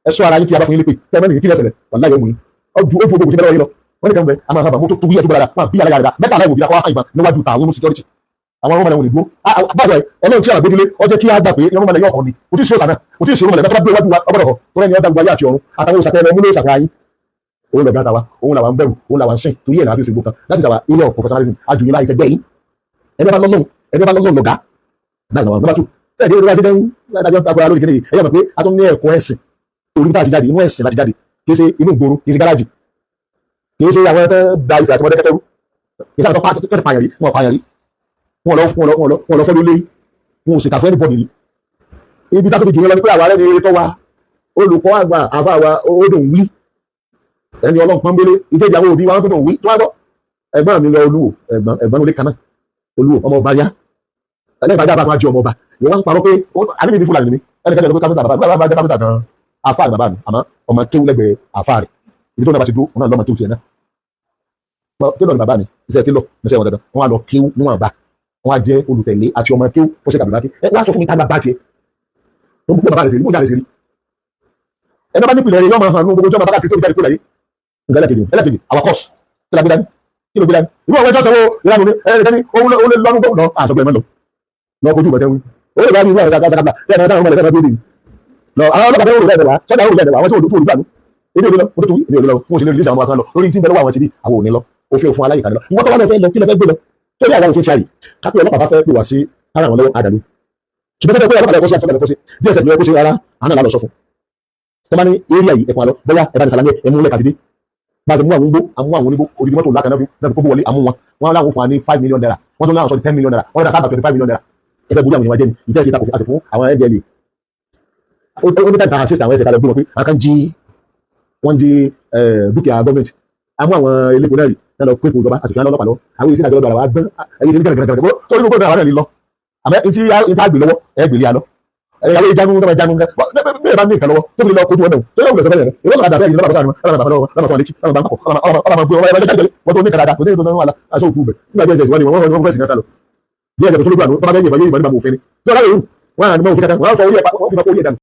ẹ̀ṣọ́ ara yín tí a bá fún yín lépè tẹ́ ẹ mẹ́rin kí lẹ́sẹ̀ lẹ̀ wà láyé òmùyín ojú ogun òṣèlú lọ́wọ́ yín lọ wọ́n ní kẹ́hìn àmọ́ àbá mọ́tò tó wúyẹ́ tó bára máa bí alága rẹ̀ mẹ́ta aláìwò bí akọ́ àìbá níwájú ta àwọn security àwọn ọmọ ẹ̀wọ̀n ìgbó báyọ̀ ọlọ́run tí a gbójúlé ọjọ́ kí a gbà pé ọmọ ẹ̀yọ́ ọkàn ni kò tí ì ṣòṣà náà kò tí ì ṣòro mọ̀lẹ́bí tó bá gbé wájú wa ọgbọ́dọ̀ kọ tó rẹ́ni ọ̀dà gbogbo ayé àti ọ̀run àtàwọn òṣàtẹ́ ẹ̀rọ múlò ìṣàkà yín òun lọ̀gá tàwa òun làwọn bẹ̀rù òun làwọn sìn torí ẹ̀ náà fi ṣègbò kan láti sàwà ilé of professionalism àjòyìn láì sẹgbẹ́ yín ẹni bá lọ́lọ́run lọ̀gá náà náà nọ́mbà 2 sẹ́ẹ̀dì ìrora sí dẹ́hùn ládájọ́ agbára lórí kéde ẹ̀yọ́ mọ̀ pé a tún ní ẹ̀kọ́ ẹ̀sìn orí tá a ti jáde inú ẹ̀sìn láti jáde kì í ṣe inú ìgboro kì í ṣe gáràjì kì í ṣe àwọn ẹ̀tọ́ da ìfẹ́ àti mọ́dẹ́kẹ́tẹ́rú kì í ṣe àwọn tó pààyàn rí wọn pààyàn rí wọn lọ fọ́ lórí wọn ò ṣèkà fún ẹnìbọ̀dì rí ibi tá tó fi jù lọ ní pé àwa rẹ̀ ní eré tó wa olùkọ́ àgbà àfa wa ó dùn wí ẹni ọlọ́run pọ́nbélé ìkejì àwọn òbí wa tó dùn wí tó wá gbọ́ ẹ̀gbọ́n mi lọ olúwo ẹ̀gbọ́n olè kanáà olúwo ọmọ ọba yá ẹlẹ́gbàjá bá máa jẹ ọmọ ọba ìwọ́n ń parọ́ pé àníbi ní fúlàní ni ẹnìkan jẹ́ pé káfíńtà bàbá jẹ́ káfíńtà gan afá rẹ̀ bàbá mi àmọ́ ọmọ kéwú lẹ́gbẹ̀ẹ́ afá rẹ̀ ibi tó náà bá ti dúró wọn náà lọ́mọ kéwú tiẹ̀ náà kéwú ni bàbá mi iṣẹ́ tí lọ mẹsẹ̀ wọn dandan wọn á lọ kéwú níwọ̀n bá wọn á jẹ́ olùtẹ̀lé àti ọmọ kéwú fọ́sẹ̀ kàbí bàtí ẹ wá sọ fún mi tá bá tiẹ̀ ló ń bú bàbá rẹ̀ sèrí bó jáde sèrí ẹni bá nípìnlẹ̀ yọ máa hàn ní gbogbo jọmọ bàbá kìí tó jáde kó láyé nǹkan ẹlẹ́kejì our course kí la gbé dání kí ló gbé dání ìwọ àwọn ẹjọ́ sẹ́wọ́ ìlànà ní ẹni ó lé lọ́nù gbọ́ àṣọgbẹ́ mẹ́lọ lọ kojú ìbọ̀tẹ́ wí ó lè bá ní ìwọ àwọn ṣàkàbà tí ẹni táwọn ọmọ ẹ̀rọ gbé lọ àwọn ọlọ́pàá tó rò rẹ̀ wá sọ́dà ó rẹ̀ wá àwọn tí ó olùgbà ní èdè òde lọ mo tó tu èdè òde lọ mo sì lè rí àwọn kan lọ lórí tí ń bẹ lọ́wọ́ àwọn ti bí àwọn ò ní lọ òfin òfin aláyìíká lọ ìwọ́n tó wà lọ fẹ́ lọ kí lọ fẹ́ gbé lọ tó ní àwọn òfin ṣáàyè kápẹ́ ọlọ́pàá bá fẹ́ pè wá sí ara àwọn lọ́wọ́ àdàlú ṣùgbọ́n sọ́dọ̀ pé ọlọ́pàá lẹ́kọ́ sí àfọ́kà lẹ́kọ́ sí DSS ló yẹ kó ṣe rárá àwọn náà lọ sọ fún tó bá ní eré yìí ẹ̀kọ́ àlọ́ bóyá ẹ̀bá ní sàlámẹ́ ẹ̀mú lẹ́ka dídé bá a ṣe mú àwọn onígbó odidi mọ́tò lákàná fi kó wọlé àmú wọn láwọn fún wa ní 5 million naira wọn tó láwọn sọ 10 million naira wọn dá sábà 25 million naira ẹgbẹ́ bójú àwọn èèyàn jẹ́ ni ìtẹ́sí ìtakò àti fún àwọn ndla ó ní tàbí àṣìṣe àwọn ẹ̀ṣẹ̀ kalẹ̀ bí wọn pé àkàn jí wọ́n jí dúkìá gọ́ọ̀mẹ̀ntì àmú àwọn elépo náà rí lọ pé kò jọba àti fìyàn lọ́pàá lọ àwọn èsì ìdájọ́ àwọn agbọ́n ẹ̀yẹ sí gàgàgàgàgà tó ní gbogbo náà wà ní lọ àmọ́ ìtí àgbè lọ́wọ́ ẹgbèlé alọ́ ẹ̀yàwó ìjánu tó máa jánu bẹ́ẹ̀ bá ní ìkà lọ́wọ́ tó fi lọ kojú ọ̀nà tó yóò wùlẹ̀ sọ́bẹ̀rẹ̀ ìwọ́n tó dàbẹ̀ yìí lọ́nà bàbá lọ́wọ́ lọ́nà fún àlétí lọ́nà bàbá kọ̀ ọlọ́mà gbé ọmọ ẹgbẹ́ wọ́n tó ní kàdàdà kò ní ètò náà aṣọ òkú bẹ̀ nígbà bí ẹ̀sẹ̀ ìwọ́n ni wọ́n fẹ́ sí náà sálọ bí ẹ̀sẹ̀ tó lójú àná tó bá bẹ́ẹ̀ yẹ̀ bá yẹ̀ ìbọn ní bá mọ̀ òfin ni tó láyé ìrù wọ́n á ní mọ̀ òfin kankan wọ́n á fọ orí ẹ̀ dànù